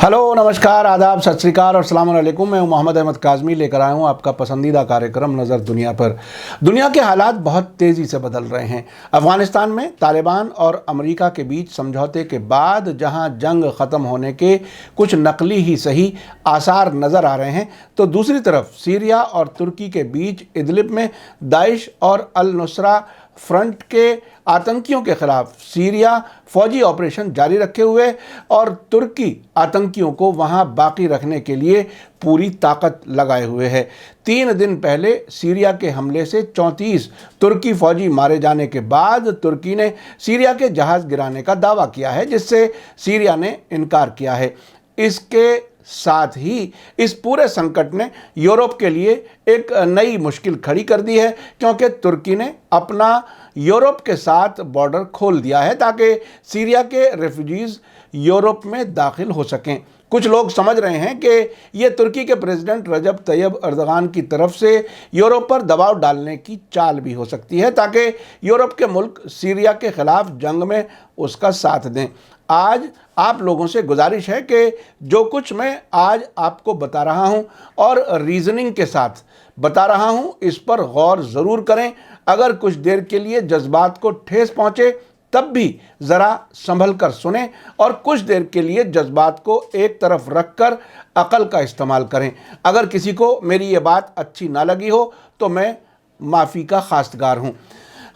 Hello, नमस्कार, आदाब, सत श्री अकाल और अस्सलाम वालेकुम। मैं हूं मोहम्मद अहमद काज़मी, लेकर आया हूं आपका पसंदीदा कार्यक्रम नज़र दुनिया पर। दुनिया के हालात बहुत तेज़ी से बदल रहे हैं। अफ़गानिस्तान में तालिबान और अमेरिका के बीच समझौते के बाद जहां जंग ख़त्म होने के कुछ नकली ही सही आसार नज़र आ रहे हैं, तो दूसरी तरफ सीरिया और तुर्की के बीच इदलिब में दाइश और अल नुसरा फ्रंट के आतंकियों के खिलाफ सीरिया फौजी ऑपरेशन जारी रखे हुए और तुर्की आतंकियों को वहां बाकी रखने के लिए पूरी ताकत लगाए हुए है। 3 दिन पहले सीरिया के हमले से 34 तुर्की फौजी मारे जाने के बाद तुर्की ने सीरिया के जहाज़ गिराने का दावा किया है, जिससे सीरिया ने इनकार किया है। इसके साथ ही इस पूरे संकट ने यूरोप के लिए एक नई मुश्किल खड़ी कर दी है, क्योंकि तुर्की ने अपना यूरोप के साथ बॉर्डर खोल दिया है ताकि सीरिया के रेफ्यूजीज यूरोप में दाखिल हो सकें। कुछ लोग समझ रहे हैं कि ये तुर्की के प्रेसिडेंट रजब तैयब अर्दगान की तरफ से यूरोप पर दबाव डालने की चाल भी हो सकती है, ताकि यूरोप के मुल्क सीरिया के खिलाफ जंग में उसका साथ दें। आज आप लोगों से गुजारिश है कि जो कुछ मैं आज आपको बता रहा हूं और रीजनिंग के साथ बता रहा हूं, इस पर गौर ज़रूर करें। अगर कुछ देर के लिए जज्बात को ठेस पहुंचे तब भी ज़रा संभल कर सुने और कुछ देर के लिए जज्बात को एक तरफ रखकर अकल का इस्तेमाल करें। अगर किसी को मेरी ये बात अच्छी ना लगी हो तो मैं माफ़ी का खास्तगार हूँ।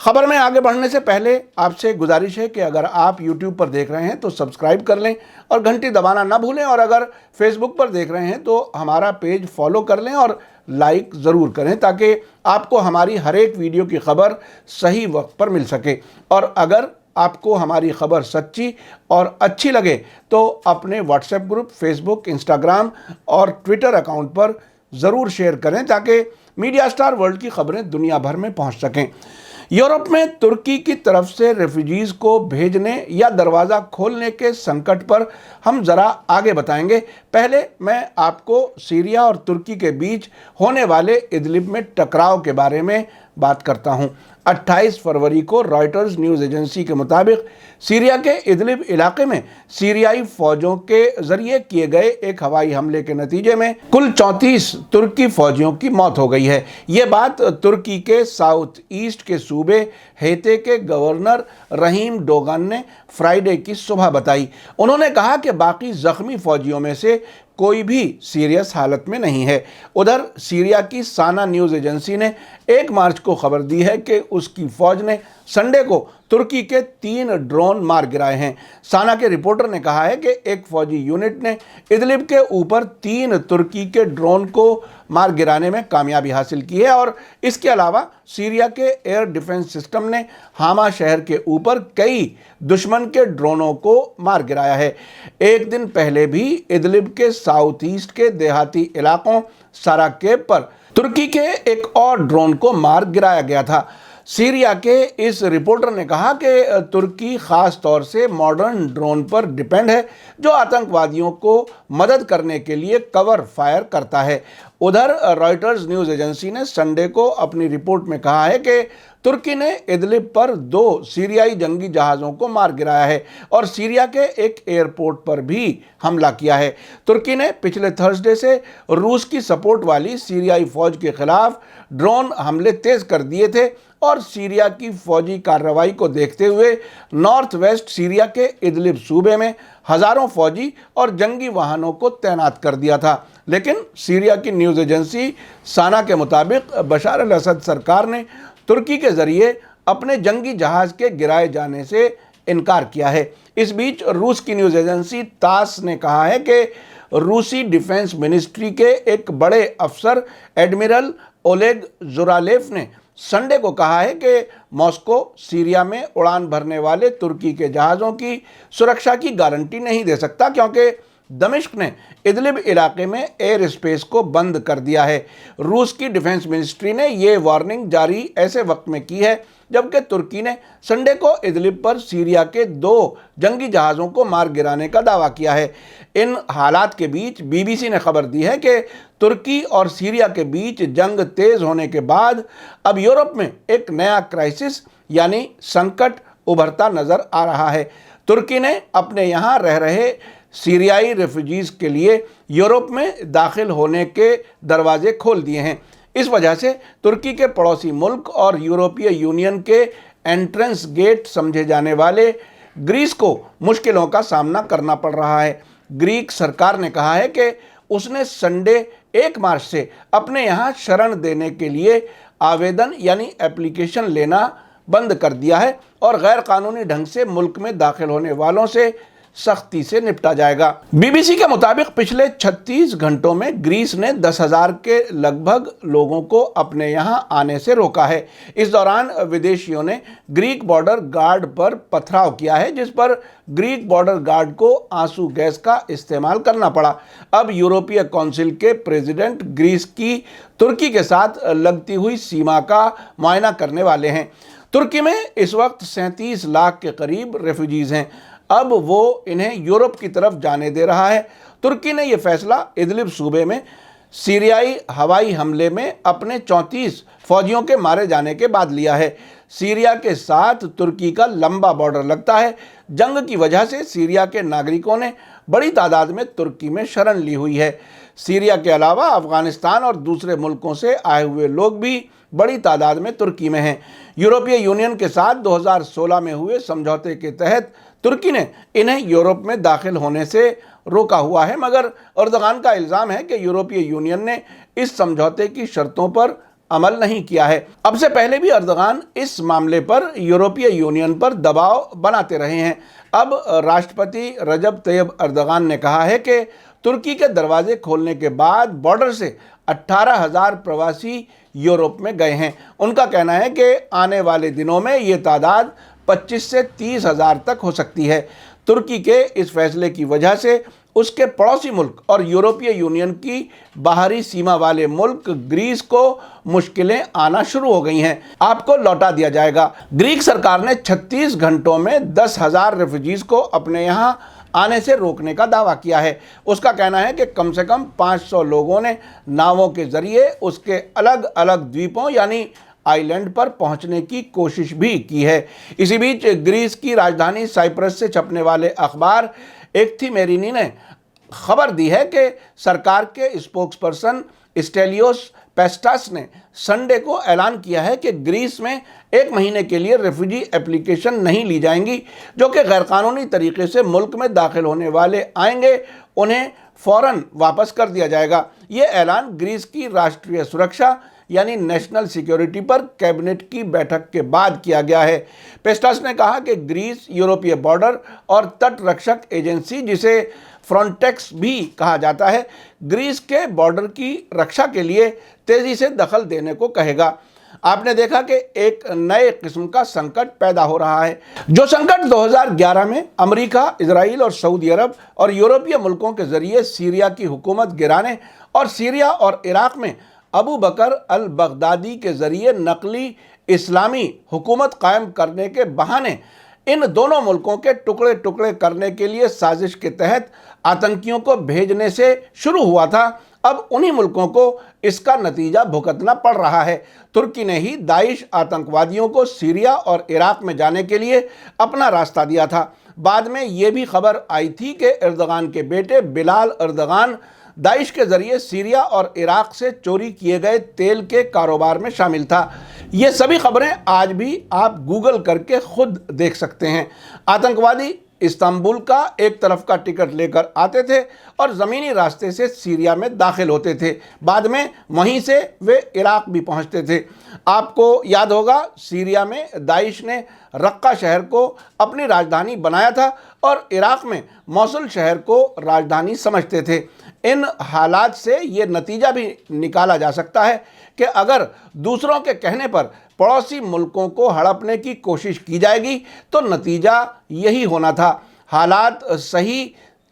खबर में आगे बढ़ने से पहले आपसे गुजारिश है कि अगर आप YouTube पर देख रहे हैं तो सब्सक्राइब कर लें और घंटी दबाना ना भूलें, और अगर फेसबुक पर देख रहे हैं तो हमारा पेज फॉलो कर लें और लाइक ज़रूर करें, ताकि आपको हमारी हर एक वीडियो की खबर सही वक्त पर मिल सके। और अगर आपको हमारी खबर सच्ची और अच्छी लगे तो अपने व्हाट्सएप ग्रुप, फेसबुक, इंस्टाग्राम और ट्विटर अकाउंट पर ज़रूर शेयर करें, ताकि मीडिया स्टार वर्ल्ड की खबरें दुनिया भर में पहुंच सकें। यूरोप में तुर्की की तरफ से रेफ्यूजीज़ को भेजने या दरवाज़ा खोलने के संकट पर हम ज़रा आगे बताएंगे। पहले मैं आपको सीरिया और तुर्की के बीच होने वाले इदलिब में टकराव के बारे में बात करता हूं। 28 फरवरी को रॉयटर्स न्यूज़ एजेंसी के मुताबिक सीरिया के इदलिब इलाके में सीरियाई फौजों के जरिए किए गए एक हवाई हमले के नतीजे में कुल 34 तुर्की फौजियों की मौत हो गई है। ये बात तुर्की के साउथ ईस्ट के सूबे हेते के गवर्नर रहीम डोगान ने फ्राइडे की सुबह बताई। उन्होंने कहा कि बाकी जख्मी फौजियों में से कोई भी सीरियस हालत में नहीं है। उधर सीरिया की साना न्यूज़ एजेंसी ने 1 मार्च को खबर दी है कि उसकी फौज ने संडे को तुर्की के 3 ड्रोन मार गिराए हैं। साना के रिपोर्टर ने कहा है कि एक फौजी यूनिट ने इदलिब के ऊपर 3 तुर्की के ड्रोन को मार गिराने में कामयाबी हासिल की है, और इसके अलावा सीरिया के एयर डिफेंस सिस्टम ने हामा शहर के ऊपर कई दुश्मन के ड्रोनों को मार गिराया है। एक दिन पहले भी इदलिब के साउथ ईस्ट के देहाती इलाकों साराकेब पर तुर्की के एक और ड्रोन को मार गिराया गया था। सीरिया के इस रिपोर्टर ने कहा कि तुर्की ख़ास तौर से मॉडर्न ड्रोन पर डिपेंड है, जो आतंकवादियों को मदद करने के लिए कवर फायर करता है। उधर रॉयटर्स न्यूज़ एजेंसी ने संडे को अपनी रिपोर्ट में कहा है कि तुर्की ने इदलिब पर 2 सीरियाई जंगी जहाज़ों को मार गिराया है और सीरिया के एक एयरपोर्ट पर भी हमला किया है। तुर्की ने पिछले थर्सडे से रूस की सपोर्ट वाली सीरियाई फ़ौज के खिलाफ ड्रोन हमले तेज़ कर दिए थे, और सीरिया की फौजी कार्रवाई को देखते हुए नॉर्थ वेस्ट सीरिया के इदलिब सूबे में हज़ारों फौजी और जंगी वाहनों को तैनात कर दिया था। लेकिन सीरिया की न्यूज़ एजेंसी साना के मुताबिक बशार अल असद सरकार ने तुर्की के ज़रिए अपने जंगी जहाज़ के गिराए जाने से इनकार किया है। इस बीच रूस की न्यूज़ एजेंसी तास ने कहा है कि रूसी डिफेंस मिनिस्ट्री के एक बड़े अफसर एडमिरल ओलेग ज़ुरालेफ ने संडे को कहा है कि मॉस्को सीरिया में उड़ान भरने वाले तुर्की के जहाज़ों की सुरक्षा की गारंटी नहीं दे सकता, क्योंकि दमिश्क ने इदलिब इलाके में एयर स्पेस को बंद कर दिया है। रूस की डिफेंस मिनिस्ट्री ने ये वार्निंग जारी ऐसे वक्त में की है जबकि तुर्की ने संडे को इदलिब पर सीरिया के 2 जंगी जहाज़ों को मार गिराने का दावा किया है। इन हालात के बीच बीबीसी ने खबर दी है कि तुर्की और सीरिया के बीच जंग तेज़ होने के बाद अब यूरोप में एक नया क्राइसिस यानी संकट उभरता नज़र आ रहा है। तुर्की ने अपने यहाँ रह रहे सीरियाई रेफ्यूजीज के लिए यूरोप में दाखिल होने के दरवाजे खोल दिए हैं। इस वजह से तुर्की के पड़ोसी मुल्क और यूरोपीय यूनियन के एंट्रेंस गेट समझे जाने वाले ग्रीस को मुश्किलों का सामना करना पड़ रहा है। ग्रीक सरकार ने कहा है कि उसने संडे 1 मार्च से अपने यहाँ शरण देने के लिए आवेदन यानी एप्लीकेशन लेना बंद कर दिया है और गैर कानूनी ढंग से मुल्क में दाखिल होने वालों से सख्ती से निपटा जाएगा। बीबीसी के मुताबिक पिछले 36 घंटों में ग्रीस ने 10,000 के लगभग लोगों को अपने यहां आने से रोका है। इस दौरान विदेशियों ने ग्रीक बॉर्डर गार्ड पर पथराव किया है, जिस पर ग्रीक बॉर्डर गार्ड को आंसू गैस का इस्तेमाल करना पड़ा। अब यूरोपीय काउंसिल के प्रेसिडेंट ग्रीस की तुर्की के साथ लगती हुई सीमा का मुआयना करने वाले हैं। तुर्की में इस वक्त 37 लाख के करीब रेफ्यूजीज हैं। अब वो इन्हें यूरोप की तरफ जाने दे रहा है। तुर्की ने यह फैसला इदलिब सूबे में सीरियाई हवाई हमले में अपने 34 फौजियों के मारे जाने के बाद लिया है। सीरिया के साथ तुर्की का लंबा बॉर्डर लगता है। जंग की वजह से सीरिया के नागरिकों ने बड़ी तादाद में तुर्की में शरण ली हुई है। सीरिया के अलावा अफगानिस्तान और दूसरे मुल्कों से आए हुए लोग भी बड़ी तादाद में तुर्की में हैं। यूरोपीय यूनियन के साथ 2016 में हुए समझौते के तहत तुर्की ने इन्हें यूरोप में दाखिल होने से रोका हुआ है, मगर अर्दगान का इल्ज़ाम है कि यूरोपीय यूनियन ने इस समझौते की शर्तों पर अमल नहीं किया है। अब से पहले भी अर्दगान इस मामले पर यूरोपीय यूनियन पर दबाव बनाते रहे हैं। अब राष्ट्रपति रजब तैयब अर्दगान ने कहा है कि तुर्की के दरवाजे खोलने के बाद बॉर्डर से 18,000 प्रवासी यूरोप में गए हैं। उनका कहना है कि आने वाले दिनों में ये तादाद 25 से 30,000 तक हो सकती है। तुर्की के इस फैसले की वजह से उसके पड़ोसी मुल्क और यूरोपीय यूनियन की बाहरी सीमा वाले मुल्क ग्रीस को मुश्किलें आना शुरू हो गई हैं। आपको लौटा दिया जाएगा। ग्रीक सरकार ने 36 घंटों में 10,000 रेफ्यूजीज को अपने यहाँ आने से रोकने का दावा किया है। उसका कहना है कि कम से कम 500 लोगों ने नावों के जरिए उसके अलग अलग द्वीपों यानी आइलैंड पर पहुंचने की कोशिश भी की है। इसी बीच ग्रीस की राजधानी साइप्रस से छपने वाले अखबार एक्थिमेरिनी ने खबर दी है कि सरकार के स्पोक्सपर्सन स्टेलियोस पेस्टास ने संडे को ऐलान किया है कि ग्रीस में 1 महीने के लिए रेफ्यूजी एप्लीकेशन नहीं ली जाएंगी। जो कि गैरकानूनी तरीके से मुल्क में दाखिल होने वाले आएंगे, उन्हें फ़ौरन वापस कर दिया जाएगा। ये ऐलान ग्रीस की राष्ट्रीय सुरक्षा यानी नेशनल सिक्योरिटी पर कैबिनेट की बैठक के बाद किया गया है। पेस्टास ने कहा कि ग्रीस यूरोपीय बॉर्डर और तट रक्षक एजेंसी, जिसे फ्रंटेक्स भी कहा जाता है, ग्रीस के बॉर्डर की रक्षा के लिए तेजी से दखल देने को कहेगा। आपने देखा कि एक नए किस्म का संकट पैदा हो रहा है, जो संकट 2011 में अमेरिका, इजराइल और सऊदी अरब और यूरोपीय मुल्कों के जरिए सीरिया की हुकूमत गिराने और सीरिया और इराक में अबू बकर अल बगदादी के जरिए नकली इस्लामी हुकूमत कायम करने के बहाने इन दोनों मुल्कों के टुकड़े टुकड़े करने के लिए साजिश के तहत आतंकियों को भेजने से शुरू हुआ था। अब उन्हीं मुल्कों को इसका नतीजा भुगतना पड़ रहा है। तुर्की ने ही दाइश आतंकवादियों को सीरिया और इराक में जाने के लिए अपना रास्ता दिया था। बाद में ये भी खबर आई थी कि अर्दगान के बेटे बिलाल अर्दगान दाइश के जरिए सीरिया और इराक से चोरी किए गए तेल के कारोबार में शामिल था। ये सभी खबरें आज भी आप गूगल करके खुद देख सकते हैं। आतंकवादी इस्तांबुल का एक तरफ का टिकट लेकर आते थे और ज़मीनी रास्ते से सीरिया में दाखिल होते थे। बाद में वहीं से वे इराक भी पहुंचते थे। आपको याद होगा, सीरिया में दाइश ने रक्का शहर को अपनी राजधानी बनाया था और इराक में मौसुल शहर को राजधानी समझते थे। इन हालात से ये नतीजा भी निकाला जा सकता है कि अगर दूसरों के कहने पर पड़ोसी मुल्कों को हड़पने की कोशिश की जाएगी तो नतीजा यही होना था। हालात सही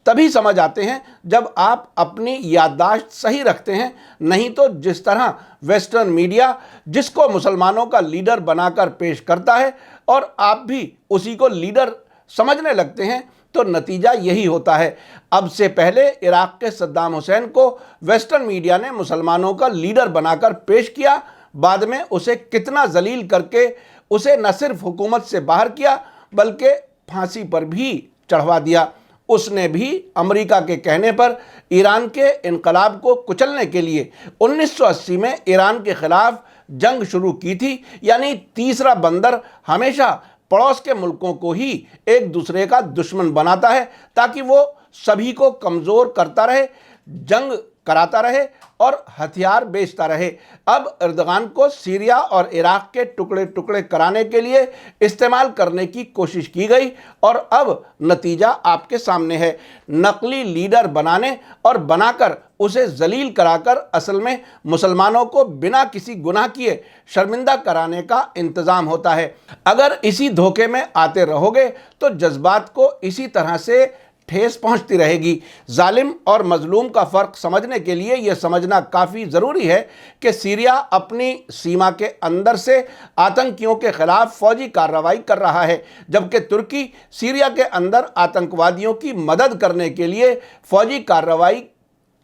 तभी समझ आते हैं जब आप अपनी याददाश्त सही रखते हैं, नहीं तो जिस तरह वेस्टर्न मीडिया जिसको मुसलमानों का लीडर बनाकर पेश करता है और आप भी उसी को लीडर समझने लगते हैं, तो नतीजा यही होता है। अब से पहले इराक के सद्दाम हुसैन को वेस्टर्न मीडिया ने मुसलमानों का लीडर बनाकर पेश किया, बाद में उसे कितना जलील करके उसे न सिर्फ हुकूमत से बाहर किया बल्कि फांसी पर भी चढ़वा दिया। उसने भी अमेरिका के कहने पर ईरान के इनकलाब को कुचलने के लिए 1980 में ईरान के खिलाफ जंग शुरू की थी। यानी तीसरा बंदर हमेशा पड़ोस के मुल्कों को ही एक दूसरे का दुश्मन बनाता है ताकि वो सभी को कमज़ोर करता रहे, जंग कराता रहे और हथियार बेचता रहे। अब एर्दोगान को सीरिया और इराक के टुकड़े टुकड़े कराने के लिए इस्तेमाल करने की कोशिश की गई और अब नतीजा आपके सामने है। नकली लीडर बनाने और बनाकर उसे जलील कराकर असल में मुसलमानों को बिना किसी गुनाह किए शर्मिंदा कराने का इंतज़ाम होता है। अगर इसी धोखे में आते रहोगे तो जज्बात को इसी तरह से ठेस पहुंचती रहेगी। जालिम और मजलूम का फ़र्क समझने के लिए यह समझना काफ़ी ज़रूरी है कि सीरिया अपनी सीमा के अंदर से आतंकियों के ख़िलाफ़ फ़ौजी कार्रवाई कर रहा है, जबकि तुर्की सीरिया के अंदर आतंकवादियों की मदद करने के लिए फ़ौजी कार्रवाई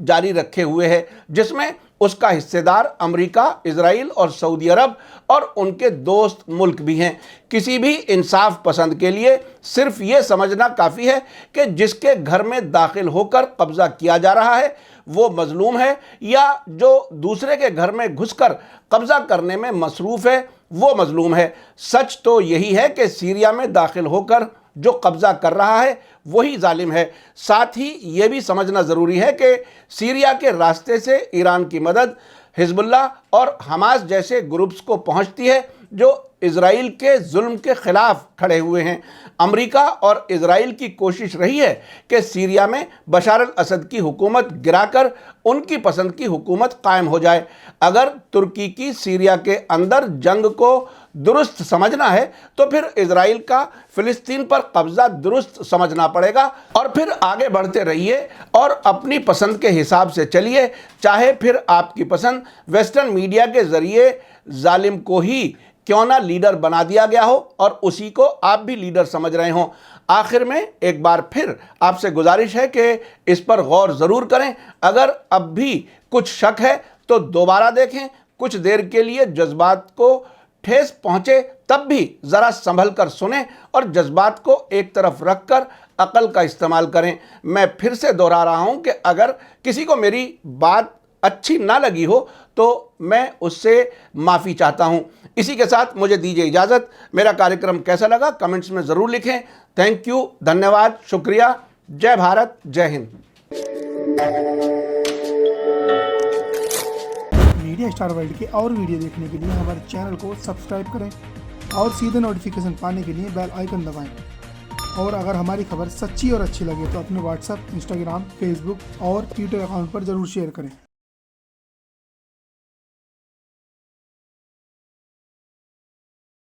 जारी रखे हुए है, जिसमें उसका हिस्सेदार अमेरिका, इजराइल और सऊदी अरब और उनके दोस्त मुल्क भी हैं। किसी भी इंसाफ पसंद के लिए सिर्फ ये समझना काफ़ी है कि जिसके घर में दाखिल होकर कब्ज़ा किया जा रहा है वो मजलूम है या जो दूसरे के घर में घुसकर कब्ज़ा करने में मसरूफ़ है वो मजलूम है। सच तो यही है कि सीरिया में दाखिल होकर जो कब्ज़ा कर रहा है वही जालिम है। साथ ही ये भी समझना ज़रूरी है कि सीरिया के रास्ते से ईरान की मदद हिजबुल्लाह और हमास जैसे ग्रुप्स को पहुंचती है जो इजराइल के जुल्म के ख़िलाफ़ खड़े हुए हैं। अमेरिका और इजराइल की कोशिश रही है कि सीरिया में बशार अल असद की हुकूमत गिराकर उनकी पसंद की हुकूमत कायम हो जाए। अगर तुर्की की सीरिया के अंदर जंग को दुरुस्त समझना है तो फिर इजराइल का फ़िलिस्तीन पर कब्ज़ा दुरुस्त समझना पड़ेगा और फिर आगे बढ़ते रहिए और अपनी पसंद के हिसाब से चलिए। चाहे फिर आपकी पसंद वेस्टर्न मीडिया के ज़रिए जालिम को ही क्यों ना लीडर बना दिया गया हो और उसी को आप भी लीडर समझ रहे हों। आखिर में एक बार फिर आपसे गुजारिश है कि इस पर गौर ज़रूर करें। अगर अब भी कुछ शक है तो दोबारा देखें। कुछ देर के लिए जज्बात को ठेस पहुँचे तब भी ज़रा संभल कर सुने और जज्बात को एक तरफ रख कर अक़ल का इस्तेमाल करें। मैं फिर से दोहरा रहा हूँ कि अगर किसी को मेरी बात अच्छी ना लगी हो तो मैं उससे माफ़ी चाहता हूँ। इसी के साथ मुझे दीजिए इजाज़त। मेरा कार्यक्रम कैसा लगा कमेंट्स में ज़रूर लिखें। थैंक यू, धन्यवाद, शुक्रिया। जय भारत, जय हिंद। मीडिया स्टार वर्ल्ड के और वीडियो देखने के लिए हमारे चैनल को सब्सक्राइब करें और सीधे नोटिफिकेशन पाने के लिए बेल आइकन दबाएं। और अगर हमारी खबर सच्ची और अच्छी लगे तो अपने व्हाट्सएप, इंस्टाग्राम, फेसबुक और ट्विटर अकाउंट पर ज़रूर शेयर करें।